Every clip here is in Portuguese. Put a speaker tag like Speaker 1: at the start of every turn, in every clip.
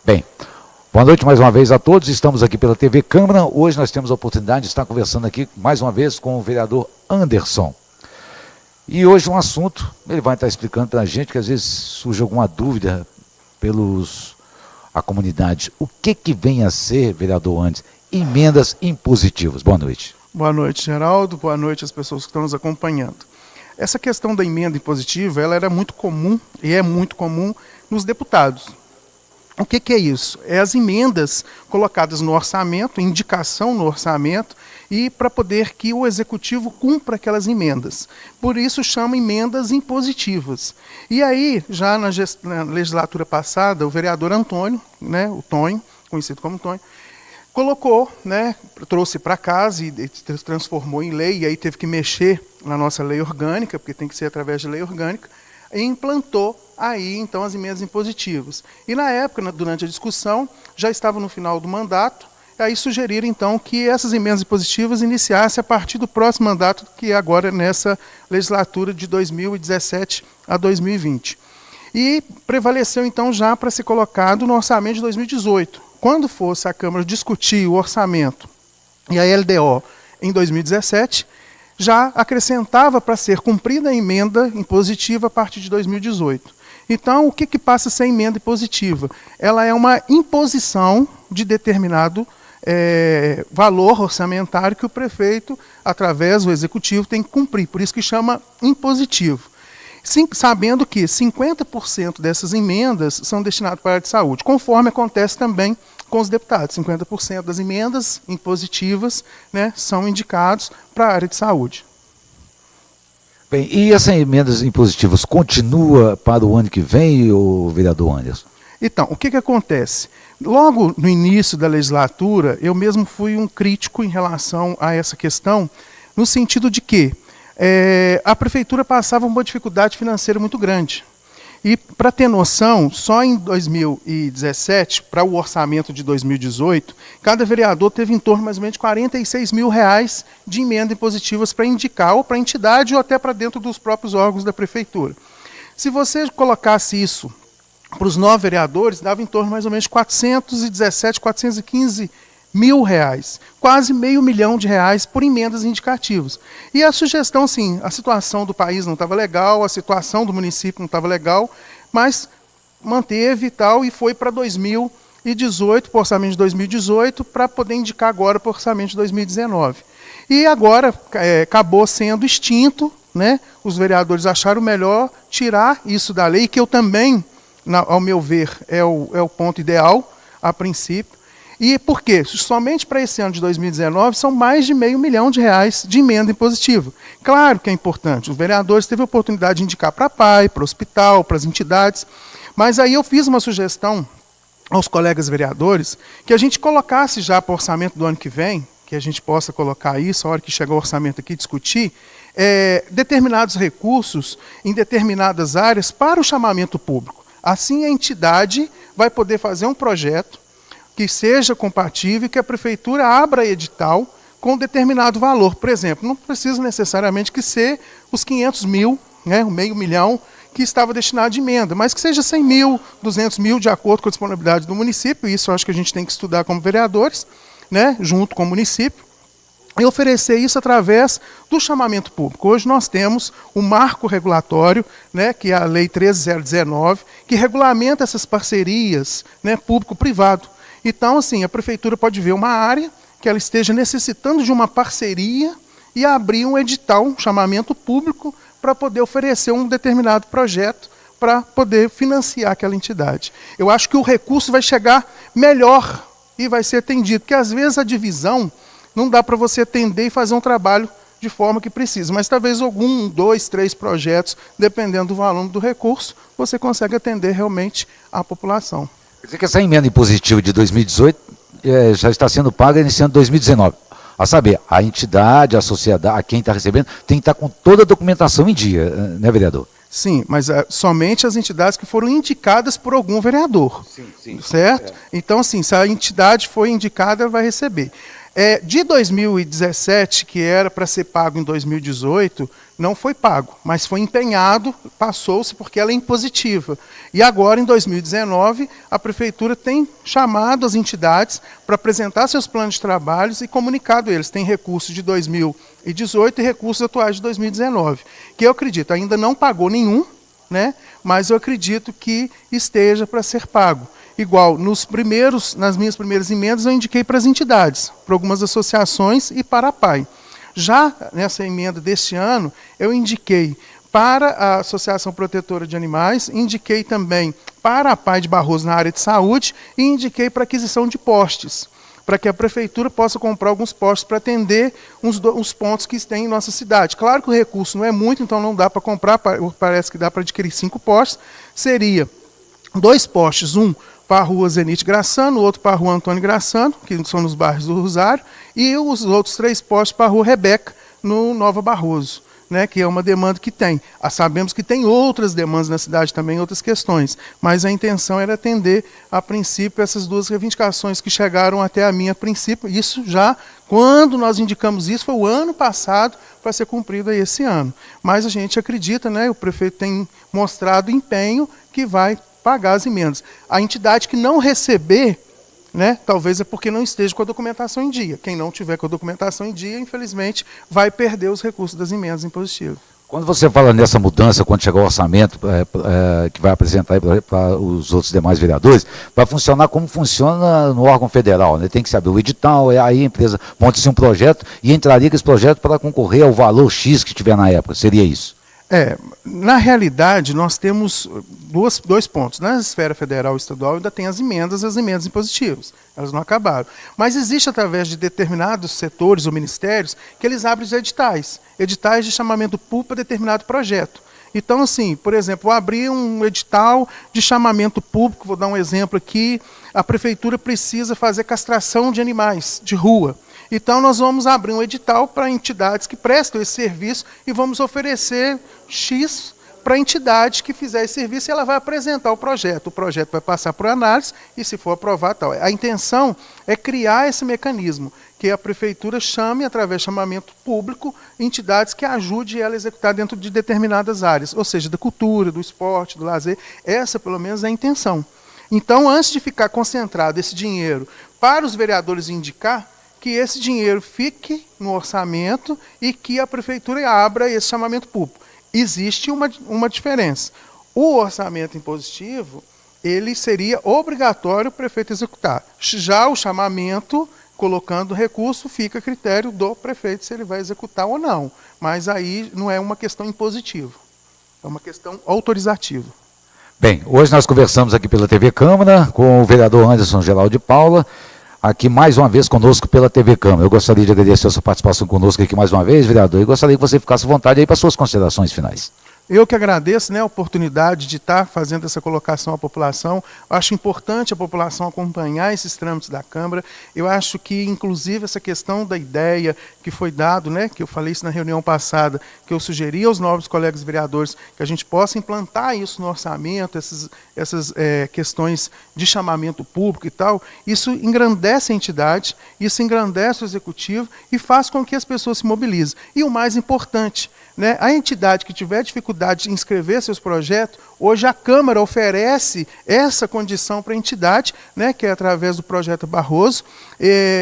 Speaker 1: Bem, boa noite mais uma vez a todos. Estamos aqui pela TV Câmara. Hoje nós temos a oportunidade de estar conversando aqui mais uma vez com o vereador Anderson. E hoje um assunto, ele vai estar explicando para a gente, que às vezes surge alguma dúvida a comunidade. O que vem a ser, vereador Anderson, emendas impositivas? Boa noite.
Speaker 2: Boa noite, Geraldo. Boa noite às pessoas que estão nos acompanhando. Essa questão da emenda impositiva, ela era muito comum e é muito comum nos deputados. O que é isso? É as emendas colocadas no orçamento, indicação no orçamento, e para poder que o executivo cumpra aquelas emendas. Por isso chama emendas impositivas. E aí, já na legislatura passada, o vereador Antônio, o Tonho, conhecido como Tonho, colocou, trouxe para casa e transformou em lei, e aí teve que mexer na nossa lei orgânica, porque tem que ser através de lei orgânica, e implantou aí, então, as emendas impositivas. E na época, durante a discussão, já estava no final do mandato, aí sugeriram, então, que essas emendas impositivas iniciassem a partir do próximo mandato, que é agora nessa legislatura de 2017 a 2020. E prevaleceu, então, já para ser colocado no orçamento de 2018. Quando fosse a Câmara discutir o orçamento e a LDO em 2017, já acrescentava para ser cumprida a emenda impositiva a partir de 2018. Então, o que passa a ser emenda impositiva? Ela é uma imposição de determinado valor orçamentário que o prefeito, através do executivo, tem que cumprir. Por isso que chama impositivo. Sim, sabendo que 50% dessas emendas são destinadas para a área de saúde, conforme acontece também com os deputados. 50% das emendas impositivas são indicados para a área de saúde.
Speaker 1: Bem, e essas emendas impositivas continua para o ano que vem, o vereador Anderson?
Speaker 2: Então, o que acontece? Logo no início da legislatura, eu mesmo fui um crítico em relação a essa questão, no sentido de que a prefeitura passava uma dificuldade financeira muito grande. E, para ter noção, só em 2017, para o orçamento de 2018, cada vereador teve em torno mais ou menos de R$46 mil de emendas impositivas para indicar, ou para a entidade, ou até para dentro dos próprios órgãos da prefeitura. Se você colocasse isso para os 9 vereadores, dava em torno mais ou menos de 417, 415 mil reais, quase R$500 mil por emendas indicativas. E a sugestão, sim, a situação do país não estava legal, a situação do município não estava legal, mas manteve e tal, e foi para 2018, para o orçamento de 2018, para poder indicar agora para o orçamento de 2019. E agora acabou sendo extinto, os vereadores acharam melhor tirar isso da lei, que eu também, ao meu ver, é o ponto ideal, a princípio. E por quê? Somente para esse ano de 2019 são mais de R$500 mil de emenda impositiva. Claro que é importante, os vereadores teve a oportunidade de indicar para a PAI, para o hospital, para as entidades, mas aí eu fiz uma sugestão aos colegas vereadores que a gente colocasse já para o orçamento do ano que vem, que a gente possa colocar isso, a hora que chegar o orçamento aqui, discutir, determinados recursos em determinadas áreas para o chamamento público. Assim a entidade vai poder fazer um projeto que seja compatível e que a prefeitura abra edital com determinado valor. Por exemplo, não precisa necessariamente que ser os 500 mil, o R$500 mil que estava destinado de emenda, mas que seja 100 mil, 200 mil, de acordo com a disponibilidade do município. Isso eu acho que a gente tem que estudar como vereadores, junto com o município, e oferecer isso através do chamamento público. Hoje nós temos o marco regulatório, que é a Lei 13.019, que regulamenta essas parcerias público-privado. Então, assim, a prefeitura pode ver uma área que ela esteja necessitando de uma parceria e abrir um edital, um chamamento público, para poder oferecer um determinado projeto para poder financiar aquela entidade. Eu acho que o recurso vai chegar melhor e vai ser atendido, porque às vezes a divisão não dá para você atender e fazer um trabalho de forma que precisa, mas talvez 1, 2, 3 projetos, dependendo do valor do recurso, você consegue atender realmente a população.
Speaker 1: Quer dizer que essa emenda impositiva de 2018 já está sendo paga iniciando 2019. A saber, a entidade, a sociedade, quem está recebendo, tem que estar com toda a documentação em dia, né, vereador?
Speaker 2: Sim, mas somente as entidades que foram indicadas por algum vereador. Sim, certo? Então, assim, se a entidade foi indicada, vai receber. De 2017, que era para ser pago em 2018, não foi pago, mas foi empenhado, passou-se porque ela é impositiva. E agora, em 2019, a Prefeitura tem chamado as entidades para apresentar seus planos de trabalhos e comunicado eles. Tem recursos de 2018 e recursos atuais de 2019, que eu acredito, ainda não pagou nenhum, né? Mas eu acredito que esteja para ser pago. Igual, nas minhas primeiras emendas, eu indiquei para as entidades, para algumas associações e para a PAI. Já nessa emenda deste ano, eu indiquei para a Associação Protetora de Animais, indiquei também para a PAI de Barroso na área de saúde e indiquei para aquisição de postes, para que a Prefeitura possa comprar alguns postes para atender uns pontos que tem em nossa cidade. Claro que o recurso não é muito, então não dá para comprar, parece que dá para adquirir 5 postes, seria 2 postes, um para a rua Zenite Graçano, o outro para a rua Antônio Graçano, que são nos bairros do Rosário, e os outros 3 postes para a rua Rebeca, no Nova Barroso, né, que é uma demanda que tem. Sabemos que tem outras demandas na cidade também, outras questões, mas a intenção era atender, a princípio, essas 2 reivindicações que chegaram até a mim a princípio. Isso já, quando nós indicamos isso, foi o ano passado, para ser cumprido aí esse ano. Mas a gente acredita, né, o prefeito tem mostrado empenho que vai pagar as emendas. A entidade que não receber, né, talvez é porque não esteja com a documentação em dia. Quem não tiver com a documentação em dia, infelizmente, vai perder os recursos das emendas impositivas.
Speaker 1: Quando você fala nessa mudança, quando chegar o orçamento que vai apresentar para os outros demais vereadores, vai funcionar como funciona no órgão federal, né? Tem que saber o edital, aí a empresa monta-se um projeto e entraria com esse projeto para concorrer ao valor X que tiver na época. Seria isso?
Speaker 2: Na realidade, nós temos 2 pontos. Na esfera federal e estadual ainda tem as emendas impositivas. Elas não acabaram. Mas existe, através de determinados setores ou ministérios, que eles abrem os editais. Editais de chamamento público para determinado projeto. Então, assim, por exemplo, vou abrir um edital de chamamento público, vou dar um exemplo aqui, a prefeitura precisa fazer castração de animais de rua. Então, nós vamos abrir um edital para entidades que prestam esse serviço e vamos oferecer X para a entidade que fizer esse serviço e ela vai apresentar o projeto. O projeto vai passar por análise e, se for aprovado, tal. A intenção é criar esse mecanismo, que a prefeitura chame, através de chamamento público, entidades que ajudem ela a executar dentro de determinadas áreas, ou seja, da cultura, do esporte, do lazer. Essa, pelo menos, é a intenção. Então, antes de ficar concentrado esse dinheiro para os vereadores indicar, que esse dinheiro fique no orçamento e que a prefeitura abra esse chamamento público. Existe uma diferença. O orçamento impositivo, ele seria obrigatório o prefeito executar. Já o chamamento, colocando recurso, fica a critério do prefeito se ele vai executar ou não. Mas aí não é uma questão impositiva, é uma questão autorizativa.
Speaker 1: Bem, hoje nós conversamos aqui pela TV Câmara com o vereador Anderson Geraldo de Paula, aqui mais uma vez conosco pela TV Câmara. Eu gostaria de agradecer a sua participação conosco aqui mais uma vez, vereador, e gostaria que você ficasse à vontade aí para suas considerações finais.
Speaker 2: Eu que agradeço, né, a oportunidade de estar fazendo essa colocação à população. Eu acho importante a população acompanhar esses trâmites da Câmara. Eu acho que, inclusive, essa questão da ideia que foi dado, né, que eu falei isso na reunião passada, que eu sugeri aos novos colegas vereadores que a gente possa implantar isso no orçamento, essas questões de chamamento público e tal, isso engrandece a entidade, isso engrandece o executivo e faz com que as pessoas se mobilizem. E o mais importante, né, a entidade que tiver dificuldade de inscrever seus projetos, hoje a Câmara oferece essa condição para a entidade, né, que é através do projeto Barroso,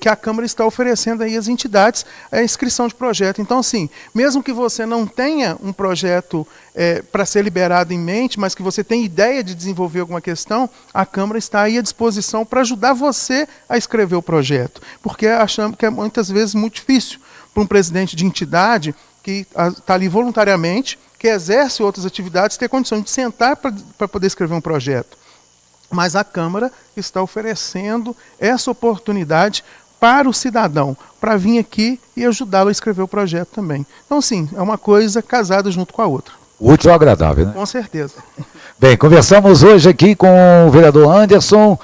Speaker 2: que a Câmara está oferecendo aí às entidades a inscrição de projeto. Então, assim, mesmo que você não tenha um projeto para ser liberado em mente, mas que você tenha ideia de desenvolver alguma questão, a Câmara está aí à disposição para ajudar você a escrever o projeto, porque achamos que é muitas vezes muito difícil para um presidente de entidade que está ali voluntariamente, que exerce outras atividades, ter condição de sentar para poder escrever um projeto. Mas a Câmara está oferecendo essa oportunidade para o cidadão, para vir aqui e ajudá-lo a escrever o projeto também. Então, sim, é uma coisa casada junto com a outra.
Speaker 1: Útil ou agradável, né?
Speaker 2: Com certeza.
Speaker 1: Bem, conversamos hoje aqui com o vereador Anderson,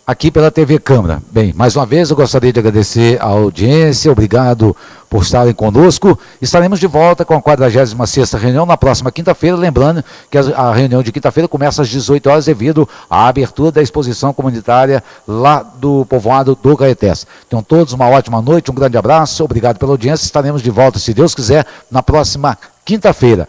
Speaker 1: aqui pela TV Câmara. Bem, mais uma vez eu gostaria de agradecer a audiência, obrigado por estarem conosco. Estaremos de volta com a 46ª reunião na próxima quinta-feira, lembrando que a reunião de quinta-feira começa às 18 horas devido à abertura da exposição comunitária lá do povoado do Caetés. Tenham todos uma ótima noite, um grande abraço, obrigado pela audiência, estaremos de volta, se Deus quiser, na próxima quinta-feira.